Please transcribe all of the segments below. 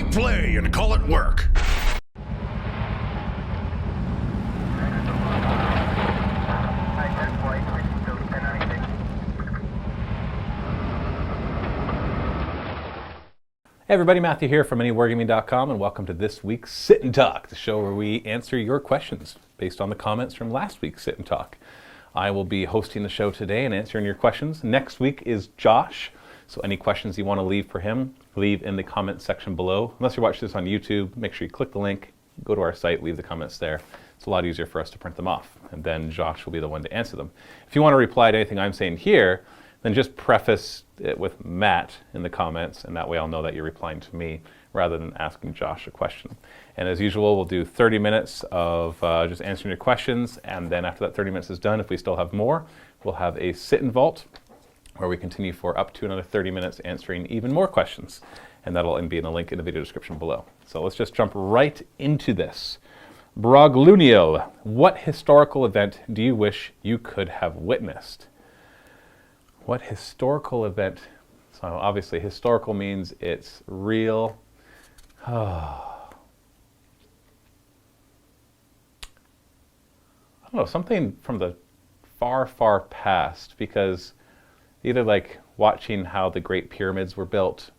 it play and call it work. Hey everybody, Matthew here from MiniWarGaming.com, and welcome to this week's Sit and Talk, the show where we answer your questions based on the comments from last week's Sit and Talk. I will be hosting the show today and answering your questions. Next week is Josh, so any questions you want to leave for him, leave in the comments section below. Unless you're watching this on YouTube, make sure you click the link, go to our site, leave the comments there. It's a lot easier for us to print them off, and then Josh will be the one to answer them. If you want to reply to anything I'm saying here, then just preface it with Matt in the comments, and that way I'll know that you're replying to me rather than asking Josh a question. And as usual, we'll do 30 minutes of just answering your questions, and then after that 30 minutes is done, if we still have more, we'll have a sit and vault where we continue for up to another 30 minutes answering even more questions, and that'll be in the link in the video description below. So let's just jump right into this. Broglunio, what historical event do you wish you could have witnessed? What historical event? So obviously historical means it's real. I don't know, something from the far, far past, because either like watching how the Great Pyramids were built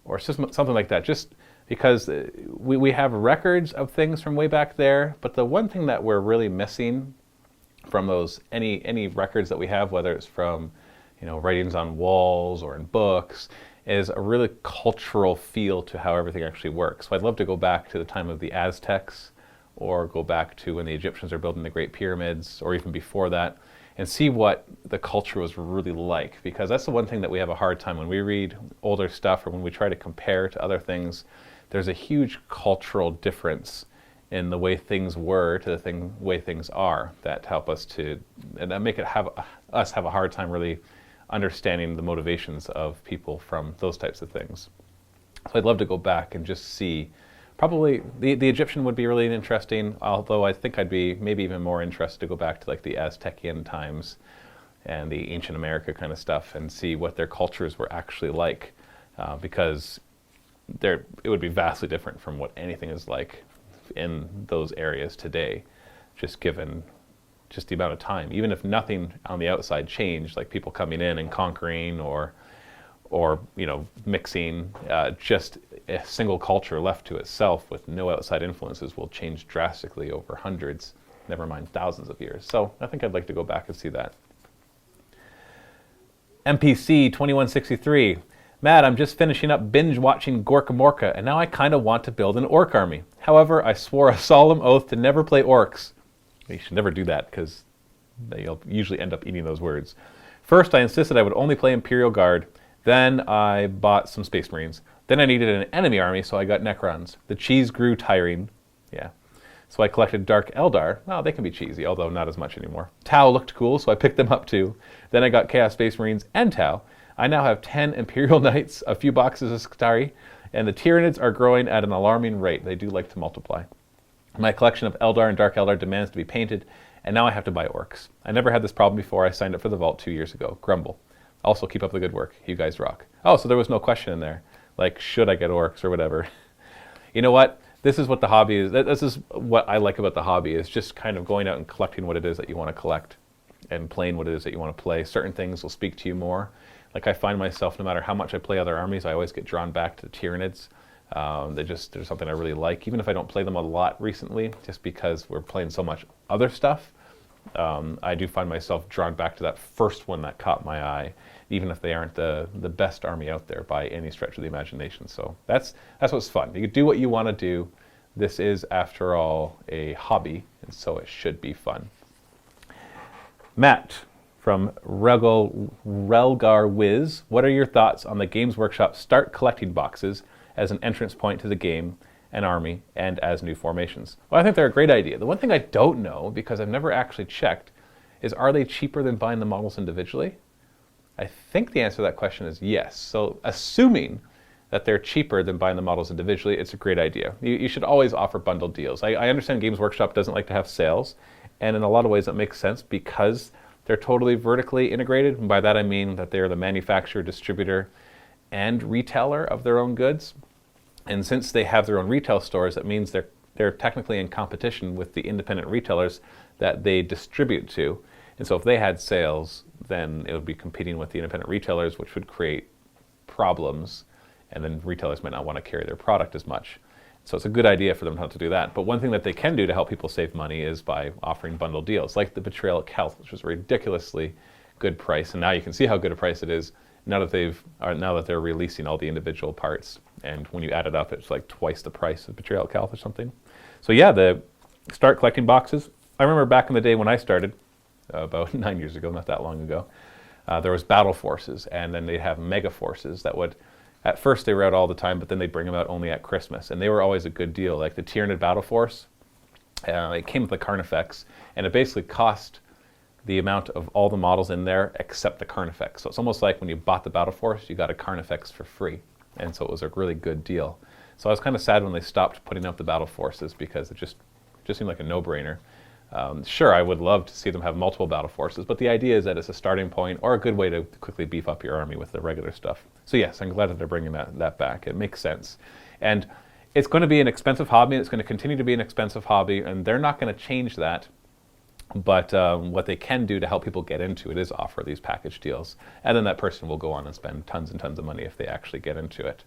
or just something like that, just because we have records of things from way back there, but the one thing that we're really missing from those, any records that we have, whether it's from writings on walls or in books, is a really cultural feel to how everything actually works. So I'd love to go back to the time of the Aztecs, or go back to when the Egyptians are building the Great Pyramids, or even before that, and see what the culture was really like. Because that's the one thing that we have a hard time when we read older stuff, or when we try to compare to other things. There's a huge cultural difference in the way things were to the way things are that help us to, and that make it us have a hard time really understanding the motivations of people from those types of things. So I'd love to go back and just see. Probably the Egyptian would be really interesting, although I think I'd be maybe even more interested to go back to like the Aztecian times and the ancient America kind of stuff and see what their cultures were actually like, because it would be vastly different from what anything is like in those areas today, just given just the amount of time. Even if nothing on the outside changed, like people coming in and conquering or mixing, just a single culture left to itself with no outside influences will change drastically over hundreds, never mind thousands of years. So I think I'd like to go back and see that. MPC 2163. Matt, I'm just finishing up binge watching Gorka Morka, and now I kind of want to build an orc army. However, I swore a solemn oath to never play orcs. You should never do that, because you'll usually end up eating those words. First, I insisted I would only play Imperial Guard. Then I bought some Space Marines. Then I needed an enemy army, so I got Necrons. The cheese grew tiring. Yeah. So I collected Dark Eldar. Well, they can be cheesy, although not as much anymore. Tau looked cool, so I picked them up too. Then I got Chaos Space Marines and Tau. I now have 10 Imperial Knights, a few boxes of Skitarii, and the Tyranids are growing at an alarming rate. They do like to multiply. My collection of Eldar and Dark Eldar demands to be painted, and now I have to buy orcs. I never had this problem before I signed up for the Vault 2 years ago. Grumble. Also, keep up the good work. You guys rock. Oh, so there was no question in there. Like, should I get orcs or whatever? You know what? This is what the hobby is. This is what I like about the hobby, is just kind of going out and collecting what it is that you want to collect and playing what it is that you want to play. Certain things will speak to you more. Like I find myself, no matter how much I play other armies, I always get drawn back to the Tyranids. There's something I really like, even if I don't play them a lot recently, just because we're playing so much other stuff. I do find myself drawn back to that first one that caught my eye, even if they aren't the best army out there by any stretch of the imagination. So that's what's fun. You can do what you want to do. This is, after all, a hobby, and so it should be fun. Matt from Relgar Wiz, what are your thoughts on the Games Workshop Start Collecting boxes as an entrance point to the game, an army, and as new formations? Well, I think they're a great idea. The one thing I don't know, because I've never actually checked, is are they cheaper than buying the models individually? I think the answer to that question is yes. So assuming that they're cheaper than buying the models individually, it's a great idea. You should always offer bundled deals. I understand Games Workshop doesn't like to have sales, and in a lot of ways that makes sense because they're totally vertically integrated. And by that I mean that they're the manufacturer, distributor, and retailer of their own goods. And since they have their own retail stores, that means they're technically in competition with the independent retailers that they distribute to. And so if they had sales, then it would be competing with the independent retailers, which would create problems, and then retailers might not want to carry their product as much. So it's a good idea for them not to do that. But one thing that they can do to help people save money is by offering bundle deals, like the Betrayal at Health, which was a ridiculously good price. And now you can see how good a price it is now that they're releasing all the individual parts. And when you add it up, it's like twice the price of Betrayal at Health or something. So yeah, start collecting boxes. I remember back in the day when I started, about 9 years ago, not that long ago, there was Battle Forces, and then they'd have Mega Forces that would, at first they were out all the time, but then they'd bring them out only at Christmas, and they were always a good deal. Like the Tyranid Battle Force, it came with the Carnifex, and it basically cost the amount of all the models in there except the Carnifex. So it's almost like when you bought the Battle Force, you got a Carnifex for free, and so it was a really good deal. So I was kind of sad when they stopped putting up the Battle Forces because it just seemed like a no-brainer. Sure, I would love to see them have multiple Battle Forces, but the idea is that it's a starting point or a good way to quickly beef up your army with the regular stuff. So yes, I'm glad that they're bringing that back. It makes sense. And it's going to be an expensive hobby. It's going to continue to be an expensive hobby, and they're not going to change that. But what they can do to help people get into it is offer these package deals. And then that person will go on and spend tons and tons of money if they actually get into it.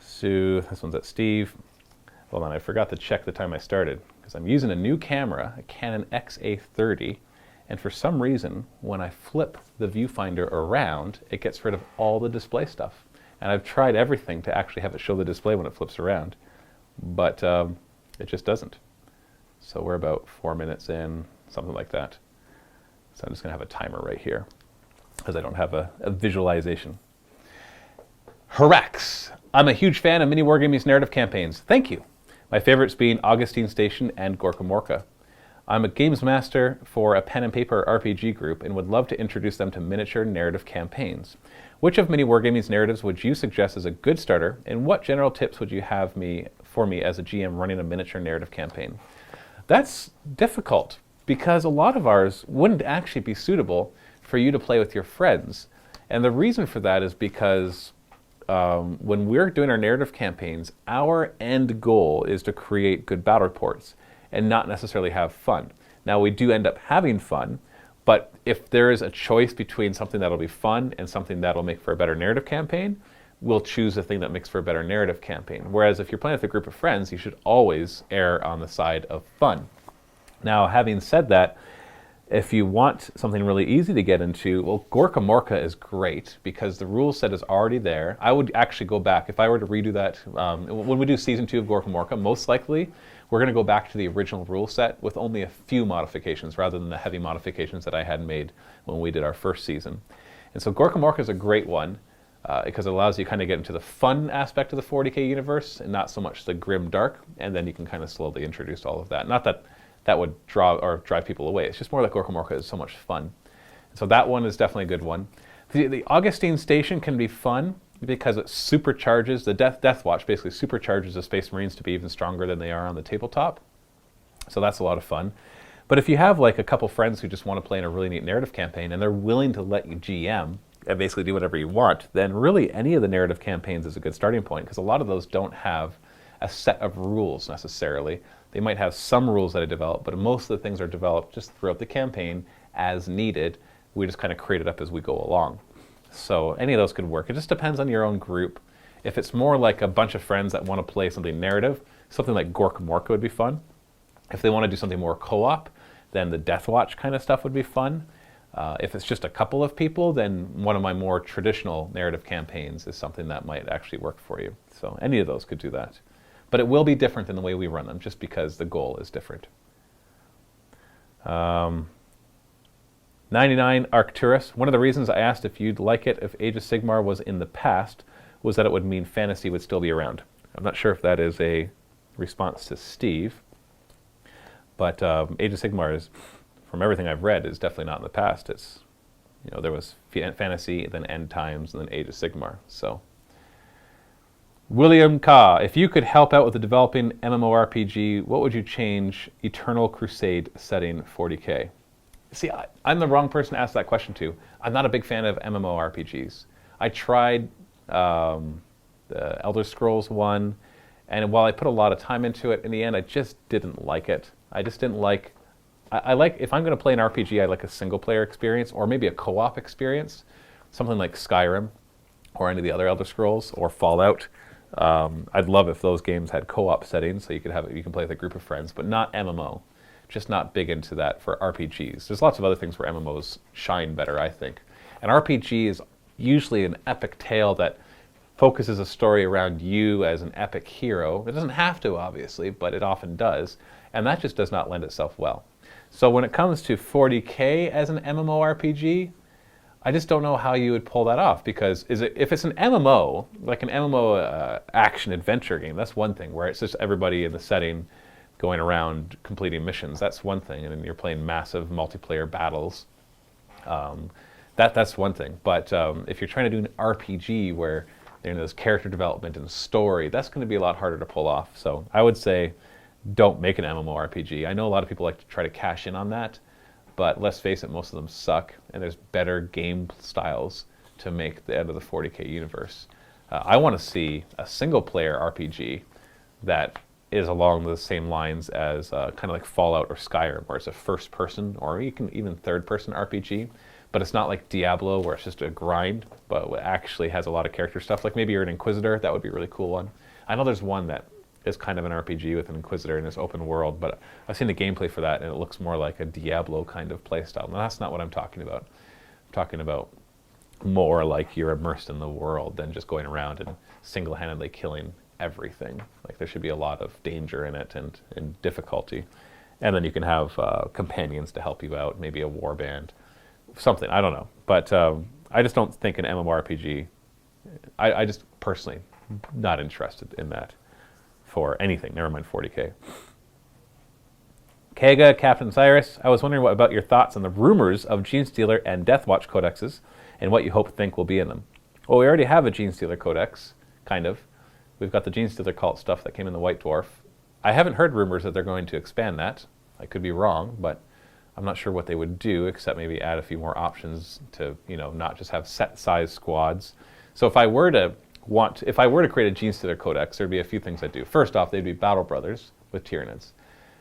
So this one's at Steve. Hold on, I forgot to check the time I started because I'm using a new camera, a Canon XA30, and for some reason, when I flip the viewfinder around, it gets rid of all the display stuff. And I've tried everything to actually have it show the display when it flips around, but it just doesn't. So we're about 4 minutes in, something like that. So I'm just going to have a timer right here because I don't have a visualization. Horax. I'm a huge fan of MiniWarGaming's narrative campaigns. Thank you. My favorites being Augustine Station and Gorka Morka. I'm a games master for a pen and paper RPG group and would love to introduce them to miniature narrative campaigns. Which of MiniWarGaming's narratives would you suggest as a good starter, and what general tips would you have for me as a GM running a miniature narrative campaign? That's difficult because a lot of ours wouldn't actually be suitable for you to play with your friends. And the reason for that is because when we're doing our narrative campaigns, our end goal is to create good battle reports and not necessarily have fun. Now, we do end up having fun, but if there is a choice between something that'll be fun and something that'll make for a better narrative campaign, we'll choose the thing that makes for a better narrative campaign. Whereas if you're playing with a group of friends, you should always err on the side of fun. Now, having said that, if you want something really easy to get into, well, Gorka Morka is great because the rule set is already there. I would actually go back. If I were to redo that, when we do Season 2 of Gorka Morka, most likely we're going to go back to the original rule set with only a few modifications rather than the heavy modifications that I had made when we did our first season. And so Gorka Morka is a great one because it allows you to kind of get into the fun aspect of the 40k universe and not so much the grim dark, and then you can kind of slowly introduce all of that. Not that that would draw or drive people away. It's just more like Gorka Morka is so much fun. So that one is definitely a good one. The Augustine Station can be fun because it supercharges, the Death Watch basically supercharges the Space Marines to be even stronger than they are on the tabletop. So that's a lot of fun. But if you have like a couple friends who just want to play in a really neat narrative campaign and they're willing to let you GM and basically do whatever you want, then really any of the narrative campaigns is a good starting point because a lot of those don't have a set of rules necessarily. They might have some rules that are developed, but most of the things are developed just throughout the campaign as needed. We just kind of create it up as we go along. So any of those could work. It just depends on your own group. If it's more like a bunch of friends that want to play something narrative, something like Gorka Morka would be fun. If they want to do something more co-op, then the Death Watch kind of stuff would be fun. If it's just a couple of people, then one of my more traditional narrative campaigns is something that might actually work for you. So any of those could do that. But it will be different than the way we run them, just because the goal is different. 99 Arcturus. One of the reasons I asked if you'd like it if Age of Sigmar was in the past was that it would mean fantasy would still be around. I'm not sure if that is a response to Steve, but Age of Sigmar is, from everything I've read, is definitely not in the past. It's, you know, there was fantasy, then End Times, and then Age of Sigmar. So. William Ka, if you could help out with the developing MMORPG, what would you change Eternal Crusade setting 40k? See, I'm the wrong person to ask that question to. I'm not a big fan of MMORPGs. I tried the Elder Scrolls one, and while I put a lot of time into it, in the end I just didn't like it. I just didn't like. I like, if I'm going to play an RPG, I like a single player experience or maybe a co-op experience, something like Skyrim or any of the other Elder Scrolls or Fallout. I'd love if those games had co-op settings so you can play with a group of friends, but not MMO. Just not big into that for RPGs. There's lots of other things where MMOs shine better, I think. An RPG is usually an epic tale that focuses a story around you as an epic hero. It doesn't have to, obviously, but it often does, and that just does not lend itself well. So when it comes to 40K as an MMORPG, I just don't know how you would pull that off, because if it's an MMO, like an MMO action adventure game, that's one thing, where it's just everybody in the setting going around completing missions. That's one thing, and then you're playing massive multiplayer battles. That's one thing. But if you're trying to do an RPG where there's character development and story, that's going to be a lot harder to pull off. So I would say don't make an MMORPG. I know a lot of people like to try to cash in on that, but let's face it, most of them suck, and there's better game styles to make the end of the 40K universe. I want to see a single-player RPG that is along the same lines as kind of like Fallout or Skyrim, where it's a first-person or even third-person RPG, but it's not like Diablo, where it's just a grind, but it actually has a lot of character stuff. Like maybe you're an Inquisitor, that would be a really cool one. I know there's one that is kind of an RPG with an Inquisitor in this open world, but I've seen the gameplay for that and it looks more like a Diablo kind of playstyle. And that's not what I'm talking about. I'm talking about more like you're immersed in the world than just going around and single-handedly killing everything. Like there should be a lot of danger in it and difficulty. And then you can have companions to help you out, maybe a warband, something, I don't know. But I just don't think an MMORPG, I just personally not interested in that for anything, never mind 40K. Kega, Captain Cyrus, I was wondering what about your thoughts on the rumors of Genestealer and Deathwatch codexes and what you think will be in them. Well, we already have a Genestealer codex, kind of. We've got the Genestealer cult stuff that came in the White Dwarf. I haven't heard rumors that they're going to expand that. I could be wrong, but I'm not sure what they would do except maybe add a few more options to, not just have set size squads. So if I were to create a Genestealer codex, there'd be a few things I'd do. First off, they'd be Battle Brothers with Tyranids.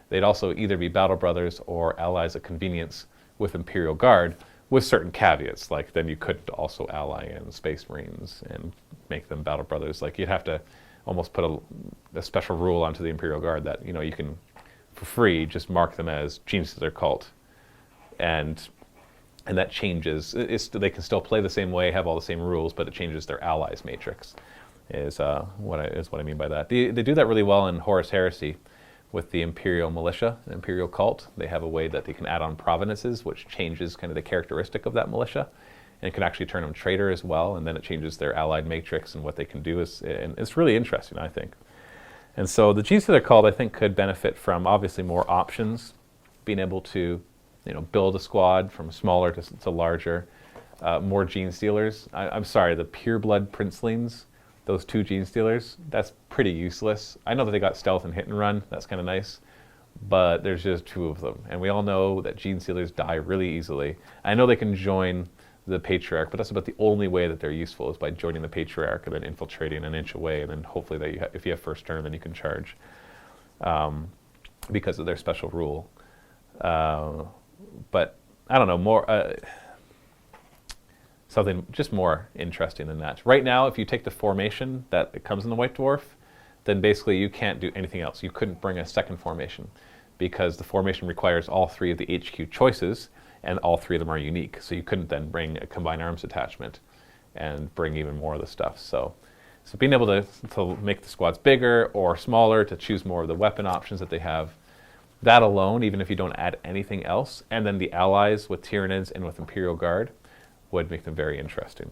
They'd also either be Battle Brothers or allies of convenience with Imperial Guard, with certain caveats. Like then you could also ally in Space Marines and make them Battle Brothers. Like you'd have to almost put a special rule onto the Imperial Guard that you can, for free, just mark them as Genestealer cult, and that changes. They can still play the same way, have all the same rules, but it changes their allies matrix. Is what I mean by that. They do that really well in Horus Heresy with the Imperial Militia, the Imperial Cult. They have a way that they can add on provenances, which changes kind of the characteristic of that militia, and can actually turn them traitor as well, and then it changes their allied matrix and what they can do. And it's really interesting, I think. And so the Genestealer cult, I think, could benefit from obviously more options, being able to build a squad from smaller to larger, more Genestealers. I'm sorry, the Pureblood Princelings, those 2 Genestealers, that's pretty useless. I know that they got stealth and hit and run, that's kind of nice, but there's just 2 of them. And we all know that Genestealers die really easily. I know they can join the Patriarch, but that's about the only way that they're useful, is by joining the Patriarch and then infiltrating an inch away, and then hopefully if you have first turn, then you can charge, because of their special rule. But I don't know, something just more interesting than that. Right now, if you take the formation that it comes in the White Dwarf, then basically you can't do anything else. You couldn't bring a second formation because the formation requires all 3 of the HQ choices, and all 3 of them are unique. So you couldn't then bring a combined arms attachment and bring even more of the stuff. So being able to make the squads bigger or smaller, to choose more of the weapon options that they have, that alone, even if you don't add anything else, and then the allies with Tyranids and with Imperial Guard, would make them very interesting.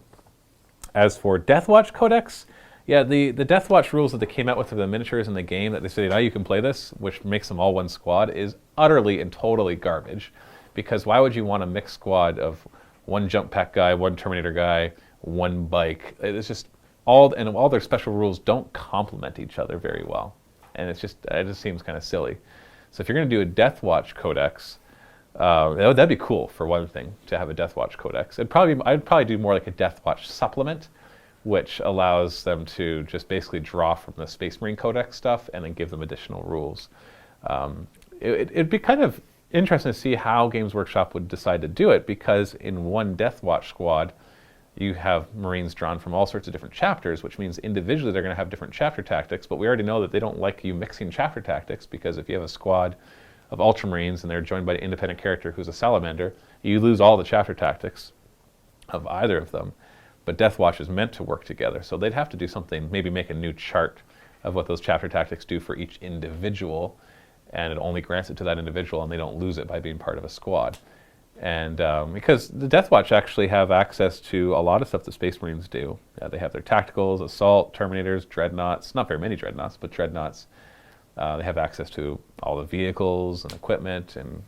As for Deathwatch Codex, yeah, the Deathwatch rules that they came out with for the miniatures in the game, that they say now you can play this, which makes them all one squad, is utterly and totally garbage. Because why would you want a mixed squad of 1 jump pack guy, 1 Terminator guy, 1 bike? It's just all their special rules don't complement each other very well, and it just seems kind of silly. So if you're going to do a Deathwatch Codex, that'd be cool for one thing, to have a Deathwatch Codex. I'd probably do more like a Deathwatch supplement, which allows them to just basically draw from the Space Marine Codex stuff and then give them additional rules. It'd be kind of interesting to see how Games Workshop would decide to do it, because in one Death Watch squad, you have Marines drawn from all sorts of different chapters, which means individually they're going to have different chapter tactics, but we already know that they don't like you mixing chapter tactics, because if you have a squad of Ultramarines and they're joined by an independent character who's a Salamander, you lose all the chapter tactics of either of them. But Death Watch is meant to work together, so they'd have to do something, maybe make a new chart of what those chapter tactics do for each individual, and it only grants it to that individual and they don't lose it by being part of a squad. And because the Death Watch actually have access to a lot of stuff that Space Marines do. They have their tacticals, assault, terminators, dreadnoughts, not very many dreadnoughts, but dreadnoughts. They have access to all the vehicles and equipment, and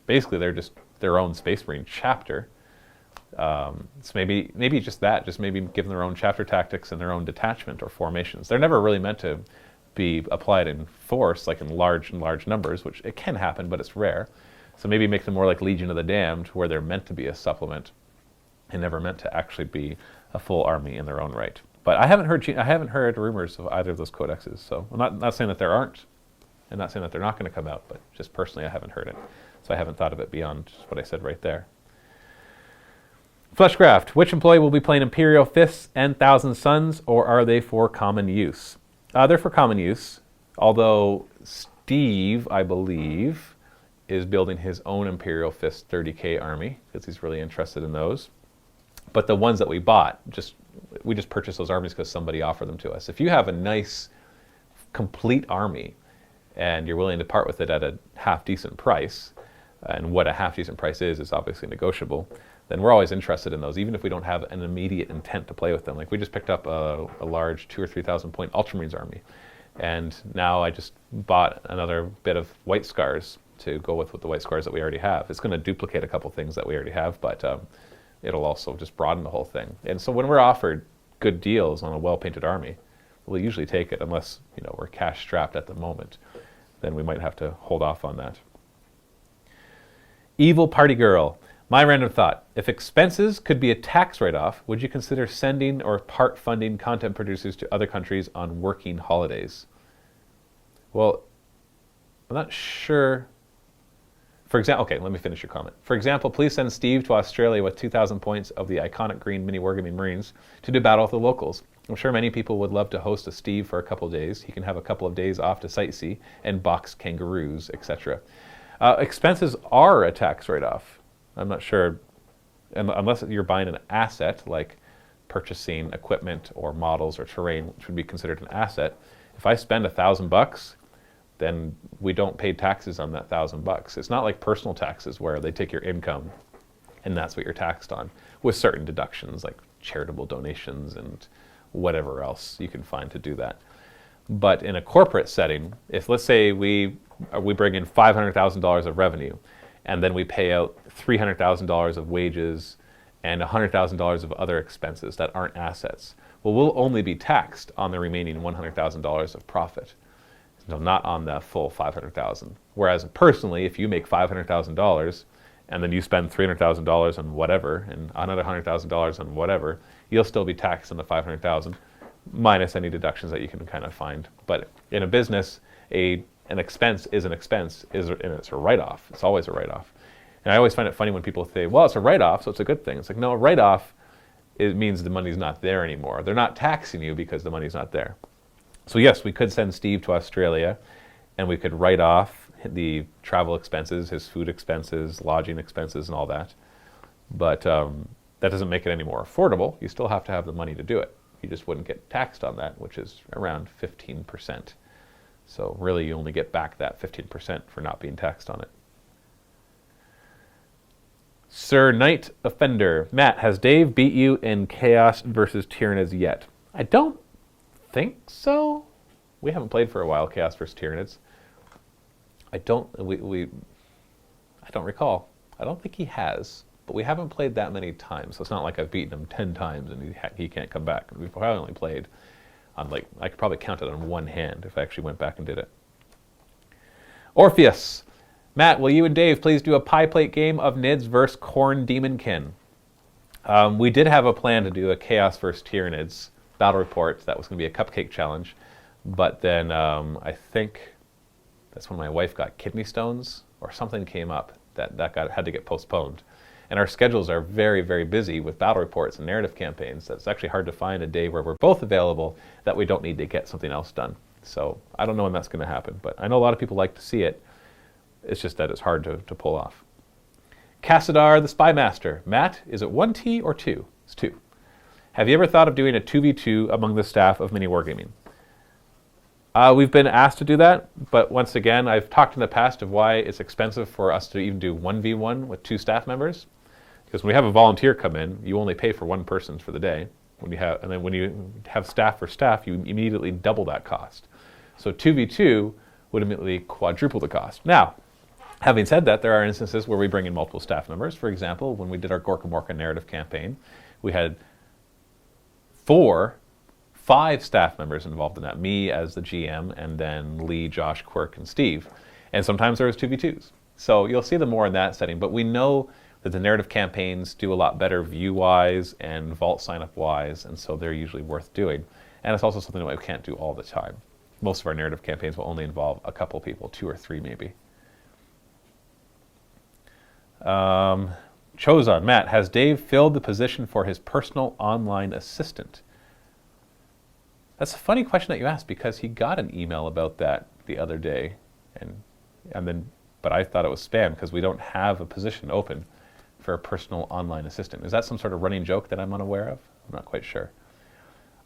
basically they're just their own Space Marine chapter. So maybe just that, just maybe give them their own chapter tactics and their own detachment or formations. They're never really meant to be applied in force, like in large numbers, which it can happen, but it's rare. So maybe make them more like Legion of the Damned, where they're meant to be a supplement and never meant to actually be a full army in their own right. But I haven't heard rumors of either of those codexes. So I'm not saying that there aren't, and not saying that they're not going to come out, but just personally I haven't heard it. So I haven't thought of it beyond what I said right there. Fleshcraft, which employee will be playing Imperial Fists and Thousand Suns, or are they for common use? They're for common use, although Steve, I believe, is building his own Imperial Fist 30k army, because he's really interested in those. But the ones that we bought, we just purchased those armies because somebody offered them to us. If you have a nice, complete army, and you're willing to part with it at a half-decent price, and what a half-decent price is obviously negotiable, then we're always interested in those, even if we don't have an immediate intent to play with them. Like, we just picked up a large 2,000 or 3,000 point Ultramarines army, and now I just bought another bit of White Scars to go with the White Scars that we already have. It's going to duplicate a couple things that we already have, but it'll also just broaden the whole thing. And so when we're offered good deals on a well-painted army, we'll usually take it, unless we're cash-strapped at the moment. Then we might have to hold off on that. Evil Party Girl. My random thought: if expenses could be a tax write-off, would you consider sending or part funding content producers to other countries on working holidays? Well, I'm not sure. For example, okay, let me finish your comment. For example, please send Steve to Australia with 2,000 points of the iconic green MiniWarGaming Marines to do battle with the locals. I'm sure many people would love to host a Steve for a couple of days. He can have a couple of days off to sightsee and box kangaroos, etc. Expenses are a tax write-off. I'm not sure, unless you're buying an asset like purchasing equipment or models or terrain, which would be considered an asset. If I spend $1,000, then we don't pay taxes on that $1,000. It's not like personal taxes where they take your income and that's what you're taxed on, with certain deductions like charitable donations and whatever else you can find to do that. But in a corporate setting, if let's say we bring in $500,000 of revenue, and then we pay out $300,000 of wages and $100,000 of other expenses that aren't assets, well, we'll only be taxed on the remaining $100,000 of profit, so not on the full $500,000. Whereas personally, if you make $500,000 and then you spend $300,000 on whatever and another $100,000 on whatever, you'll still be taxed on the $500,000 minus any deductions that you can kind of find. But in a business, an expense is an expense, and it's a write-off. It's always a write-off. And I always find it funny when people say, well, it's a write-off, so it's a good thing. It's like, no, a write-off, it means the money's not there anymore. They're not taxing you because the money's not there. So yes, we could send Steve to Australia, and we could write off the travel expenses, his food expenses, lodging expenses, and all that. But that doesn't make it any more affordable. You still have to have the money to do it. You just wouldn't get taxed on that, which is around 15%. So really, you only get back that 15% for not being taxed on it. Sir Knight Offender. Matt, has Dave beat you in Chaos versus Tyranids yet? I don't think so. We haven't played for a while, Chaos versus Tyranids. I don't recall. I don't think he has, but we haven't played that many times. So it's not like I've beaten him 10 times and he can't come back. We've probably only played on, like, I could probably count it on one hand if I actually went back and did it. Orpheus. Matt, will you and Dave please do a pie plate game of Nids versus Khorne Demonkin? We did have a plan to do a Chaos vs. Tyranids battle report. That was going to be a cupcake challenge. But then I think that's when my wife got kidney stones or something came up that had to get postponed. And our schedules are very, very busy with battle reports and narrative campaigns. That's actually hard to find a day where we're both available that we don't need to get something else done. So I don't know when that's going to happen, but I know a lot of people like to see it. It's just that it's hard to pull off. Cassadar the Spy Master. Matt, is it 1T or 2? It's 2. Have you ever thought of doing a 2v2 among the staff of MiniWarGaming? We've been asked to do that, but once again, I've talked in the past of why it's expensive for us to even do 1v1 with 2 staff members. Because when we have a volunteer come in, you only pay for 1 person for the day. And then when you have staff for staff, you immediately double that cost. So 2v2 would immediately quadruple the cost. Now, having said that, there are instances where we bring in multiple staff members. For example, when we did our Gorka Morka narrative campaign, we had 5 staff members involved in that. Me as the GM, and then Lee, Josh, Quirk, and Steve. And sometimes there was 2v2s. So you'll see them more in that setting. But we know that the narrative campaigns do a lot better view-wise and vault sign-up-wise, and so they're usually worth doing. And it's also something that we can't do all the time. Most of our narrative campaigns will only involve a couple people, 2 or 3 maybe. Chozon, Matt, has Dave filled the position for his personal online assistant? That's a funny question that you asked, because he got an email about that the other day, but I thought it was spam because we don't have a position open for a personal online assistant. Is that some sort of running joke that I'm unaware of? I'm not quite sure.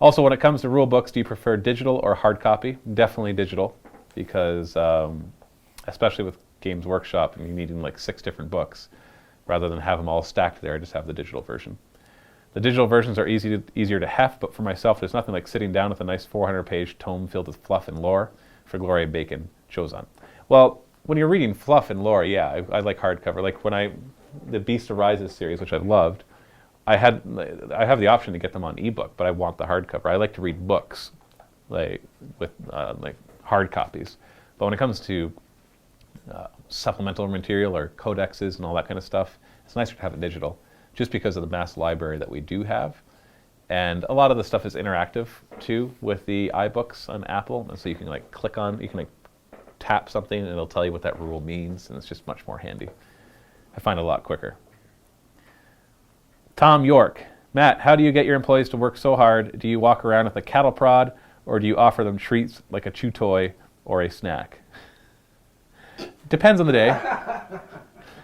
Also, when it comes to rule books, do you prefer digital or hard copy? Definitely digital, because especially with Games Workshop and you needing like 6 different books, rather than have them all stacked there, I just have the digital version. The digital versions are easier to heft, but for myself, there's nothing like sitting down with a nice 400-page tome filled with fluff and lore. For Gloria Bacon, Chozon. Well, when you're reading fluff and lore, yeah, I like hardcover. Like when the Beast Arises series, which I loved, I have the option to get them on ebook, but I want the hardcover. I like to read books, with hard copies. But when it comes to supplemental material or codexes and all that kind of stuff, it's nicer to have it digital, just because of the mass library that we do have. And a lot of the stuff is interactive too with the iBooks on Apple, and so you can tap something and it'll tell you what that rule means, and it's just much more handy. I find it a lot quicker. Tom York, Matt, how do you get your employees to work so hard? Do you walk around with a cattle prod, or do you offer them treats like a chew toy or a snack? Depends on the day.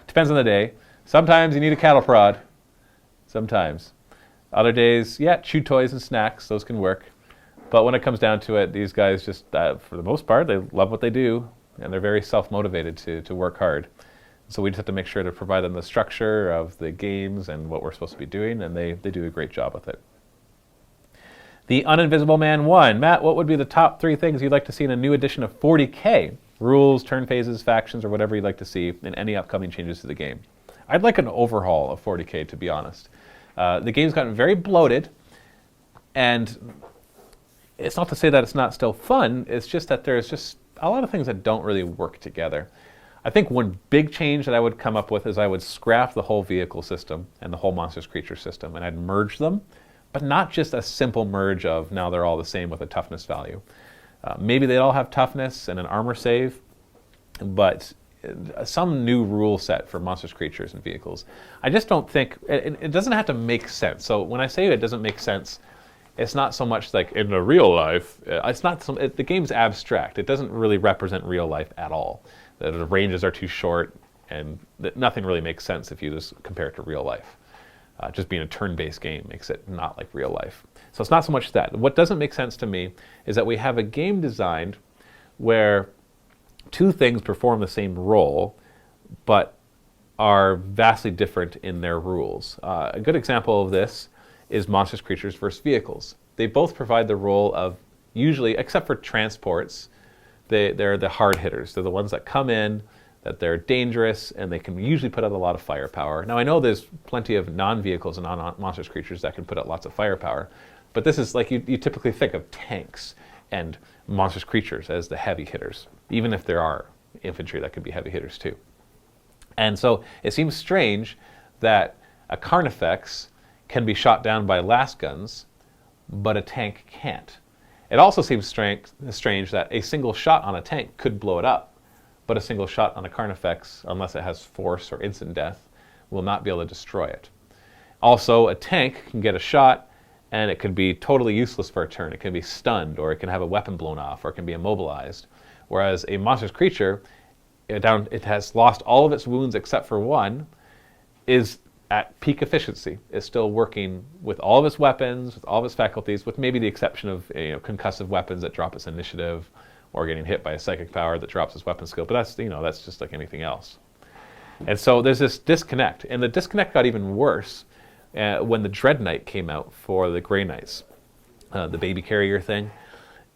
Depends on the day. Sometimes you need a cattle prod. Sometimes. Other days, yeah, chew toys and snacks, those can work. But when it comes down to it, these guys just, for the most part, they love what they do, and they're very self-motivated to work hard. So we just have to make sure to provide them the structure of the games and what we're supposed to be doing, and they do a great job with it. The Uninvisible Man 1. Matt, what would be the top 3 things you'd like to see in a new edition of 40K? Rules, turn phases, factions, or whatever you'd like to see in any upcoming changes to the game. I'd like an overhaul of 40K, to be honest. The game's gotten very bloated, and it's not to say that it's not still fun, it's just that there's just a lot of things that don't really work together. I think one big change that I would come up with is I would scrap the whole vehicle system and the whole monsters creature system, and I'd merge them, but not just a simple merge of now they're all the same with a toughness value. Maybe they'd all have toughness and an armor save, but some new rule set for monsters, creatures, and vehicles. I just don't think, it doesn't have to make sense. So when I say it doesn't make sense, it's not so much like in the real life, the game's abstract. It doesn't really represent real life at all. The ranges are too short, and nothing really makes sense if you just compare it to real life. Just being a turn-based game makes it not like real life. So it's not so much that. What doesn't make sense to me is that we have a game designed where 2 things perform the same role, but are vastly different in their rules. A good example of this is monsters, creatures versus vehicles. They both provide the role of, usually, except for transports, they're the hard hitters. They're the ones that come in, that they're dangerous, and they can usually put out a lot of firepower. Now, I know there's plenty of non-vehicles and non-monsters creatures that can put out lots of firepower, but this is like you typically think of tanks and monsters creatures as the heavy hitters, even if there are infantry that could be heavy hitters too. And so it seems strange that a Carnifex can be shot down by last guns, but a tank can't. It also seems strange that a single shot on a tank could blow it up, but a single shot on a Carnifex, unless it has force or instant death, will not be able to destroy it. Also, a tank can get a shot, and it could be totally useless for a turn. It can be stunned, or it can have a weapon blown off, or it can be immobilized. Whereas a monstrous creature, it has lost all of its wounds except for one, is at peak efficiency, is still working with all of its weapons, with all of its faculties, with maybe the exception of concussive weapons that drop its initiative, or getting hit by a psychic power that drops its weapon skill. But that's just like anything else. And so there's this disconnect, and the disconnect got even worse when the Dread Knight came out for the Grey Knights, the baby carrier thing,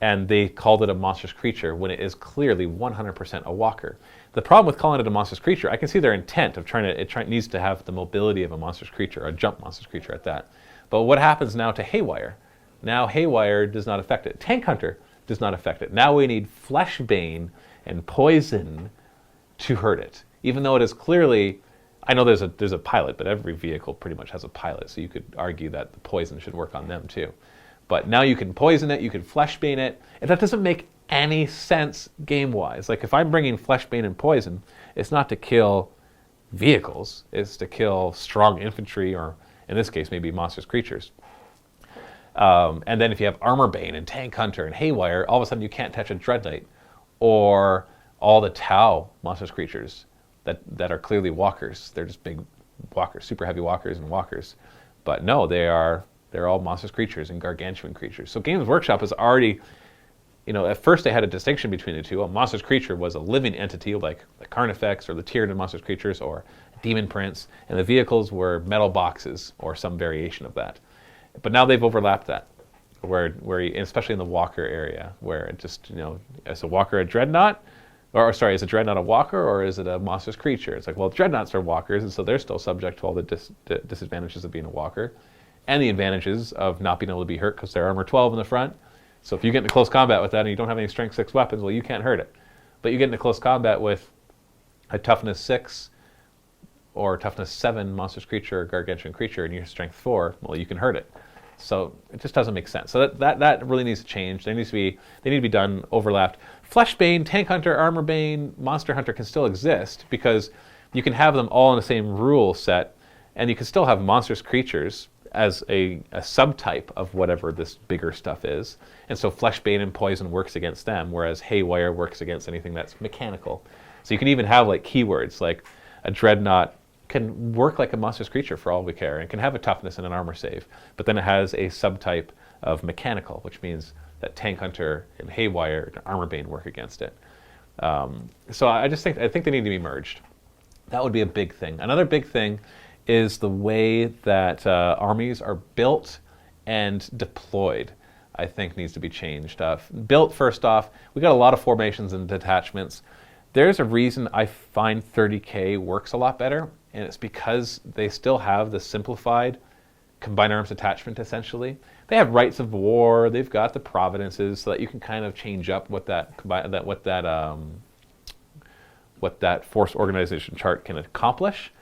and they called it a monstrous creature when it is clearly 100% a walker. The problem with calling it a monstrous creature, I can see their intent of it needs to have the mobility of a monstrous creature, a jump monstrous creature at that. But what happens now to Haywire? Now Haywire does not affect it. Tank Hunter does not affect it. Now we need Fleshbane and Poison to hurt it. Even though it is clearly, I know there's a pilot, but every vehicle pretty much has a pilot, so you could argue that the poison should work on them too. But now you can poison it, you can Fleshbane it, and that doesn't make any sense game-wise. Like if I'm bringing Fleshbane and Poison, it's not to kill vehicles, it's to kill strong infantry, or in this case maybe monstrous creatures. And then if you have Armorbane and Tank Hunter and Haywire, all of a sudden you can't touch a Dread Knight, or all the Tau monstrous creatures that are clearly walkers. They're just big walkers, super heavy walkers and walkers. But no, they're all monstrous creatures and gargantuan creatures. So Games Workshop is already, at first they had a distinction between the two. A monstrous creature was a living entity like the Carnifex or the Tyranid monstrous creatures or Demon Prince, and the vehicles were metal boxes or some variation of that. But now they've overlapped that, where especially in the walker area, where it just, is a walker a dreadnought? Is a dreadnought a walker, or is it a monstrous creature? It's like, well, dreadnoughts are walkers, and so they're still subject to all the disadvantages of being a walker, and the advantages of not being able to be hurt because they're armor 12 in the front. So if you get into close combat with that and you don't have any strength 6 weapons, well, you can't hurt it. But you get into close combat with a toughness 6 or toughness 7 monstrous creature or gargantuan creature and you're strength 4, well, you can hurt it. So it just doesn't make sense. So that really needs to change. They need to be done overlapped. Fleshbane, Tank Hunter, Armorbane, Monster Hunter can still exist because you can have them all in the same rule set, and you can still have monstrous creatures as a subtype of whatever this bigger stuff is. And so Fleshbane and Poison works against them, whereas Haywire works against anything that's mechanical. So you can even have like keywords like a Dreadnought can work like a monstrous creature for all we care, and can have a toughness and an armor save, but then it has a subtype of mechanical, which means that Tank Hunter and Haywire and Armorbane work against it. So I think they need to be merged. That would be a big thing. Another big thing is the way that armies are built and deployed. I think needs to be changed. Built, first off, we got a lot of formations and detachments. There's a reason I find 30K works a lot better, and it's because they still have the simplified combined arms detachment, essentially. They have rights of war, they've got the providences, so that you can kind of change up what that force organization chart can accomplish.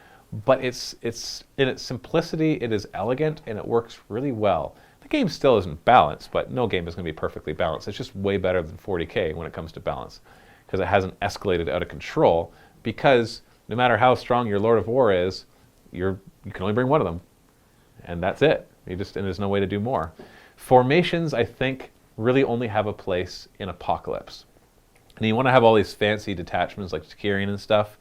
But it's in its simplicity, it is elegant, and it works really well. The game still isn't balanced, but no game is going to be perfectly balanced. It's just way better than 40K when it comes to balance, because it hasn't escalated out of control, because no matter how strong your Lord of War is, you can only bring one of them, and that's it. And there's no way to do more. Formations, I think, really only have a place in Apocalypse. And you want to have all these fancy detachments like Skirion and stuff.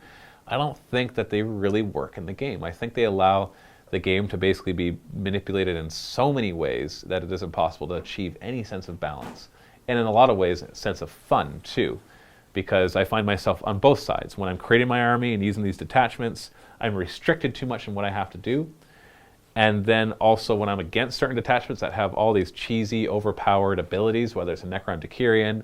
I don't think that they really work in the game. I think they allow the game to basically be manipulated in so many ways that it is impossible to achieve any sense of balance. And in a lot of ways, a sense of fun, too. Because I find myself on both sides. When I'm creating my army and using these detachments, I'm restricted too much in what I have to do. And then also when I'm against certain detachments that have all these cheesy, overpowered abilities, whether it's a Necron Decurion,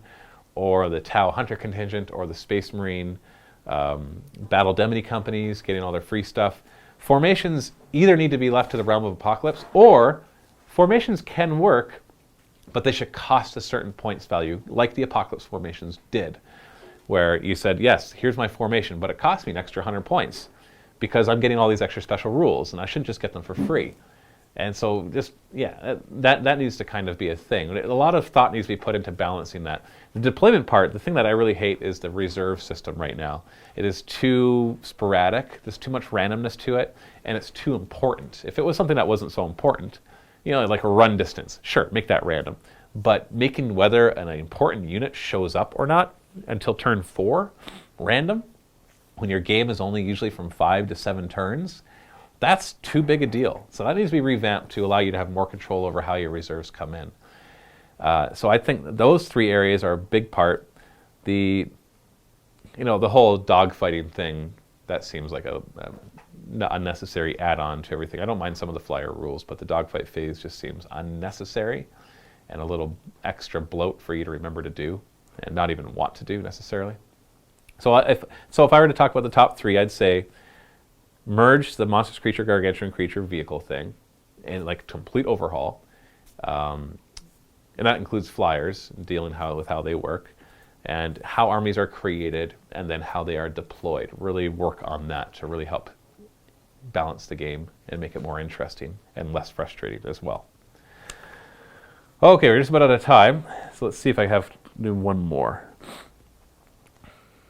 or the Tau Hunter contingent, or the Space Marine Battle Demony companies getting all their free stuff. Formations either need to be left to the realm of Apocalypse, or formations can work, but they should cost a certain points value, like the Apocalypse formations did, where you said, yes, here's my formation, but it costs me an extra 100 points because I'm getting all these extra special rules, and I shouldn't just get them for free. And so just, yeah, that needs to kind of be a thing. A lot of thought needs to be put into balancing that. The deployment part, the thing that I really hate is the reserve system right now. It is too sporadic, there's too much randomness to it, and it's too important. If it was something that wasn't so important, you know, like a run distance, sure, make that random. But making whether an important unit shows up or not until turn 4, random, when your game is only usually from 5 to 7 turns, that's too big a deal. So that needs to be revamped to allow you to have more control over how your reserves come in. So I think those 3 areas are a big part. The whole dogfighting thing, that seems like a unnecessary add-on to everything. I don't mind some of the flyer rules, but the dogfight phase just seems unnecessary and a little extra bloat for you to remember to do and not even want to do necessarily. So if I were to talk about the top 3, I'd say merge the monstrous creature, gargantuan creature vehicle thing in like complete overhaul. And that includes flyers, dealing with how they work, and how armies are created, and then how they are deployed. Really work on that to really help balance the game and make it more interesting and less frustrating as well. Okay, we're just about out of time, so let's see if I have to do one more.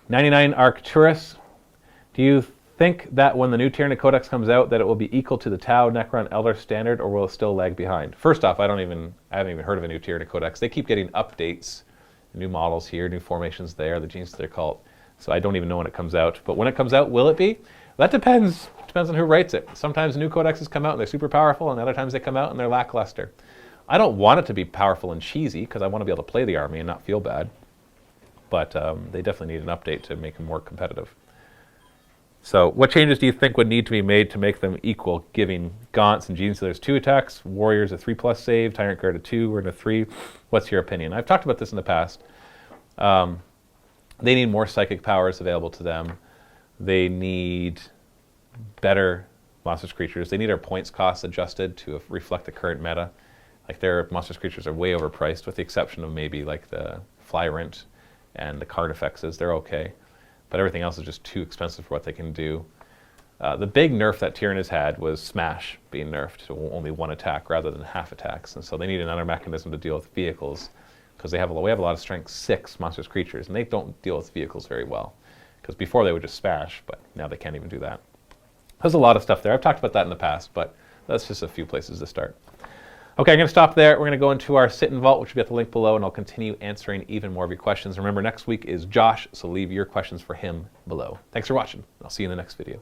99 Arcturus, do you think that when the new Tyranid Codex comes out that it will be equal to the Tau, Necron, Elder standard, or will it still lag behind? First off, I haven't even heard of a new Tyranid Codex. They keep getting updates, new models here, new formations there, the genes to their cult. So I don't even know when it comes out. But when it comes out, will it be? That depends. Depends on who writes it. Sometimes new codexes come out and they're super powerful, and other times they come out and they're lackluster. I don't want it to be powerful and cheesy because I want to be able to play the army and not feel bad. But they definitely need an update to make them more competitive. So what changes do you think would need to be made to make them equal, giving Gaunts and Genestealers 2 attacks, Warriors a 3+ save, Tyrant Guard a 2 or a 3? What's your opinion? I've talked about this in the past. They need more psychic powers available to them. They need better monstrous creatures. They need our points costs adjusted to reflect the current meta. Like their monstrous creatures are way overpriced, with the exception of maybe like the Flyrant and the card effects. They're okay. But everything else is just too expensive for what they can do. The big nerf that Tyranid has had was Smash being nerfed to only 1 attack rather than half attacks. And so they need another mechanism to deal with vehicles, because we have a lot of strength 6 monstrous creatures, and they don't deal with vehicles very well. Because before they would just smash, but now they can't even do that. There's a lot of stuff there. I've talked about that in the past, but that's just a few places to start. Okay, I'm going to stop there. We're going to go into our sit and vault, which will be at the link below, and I'll continue answering even more of your questions. Remember, next week is Josh, so leave your questions for him below. Thanks for watching. I'll see you in the next video.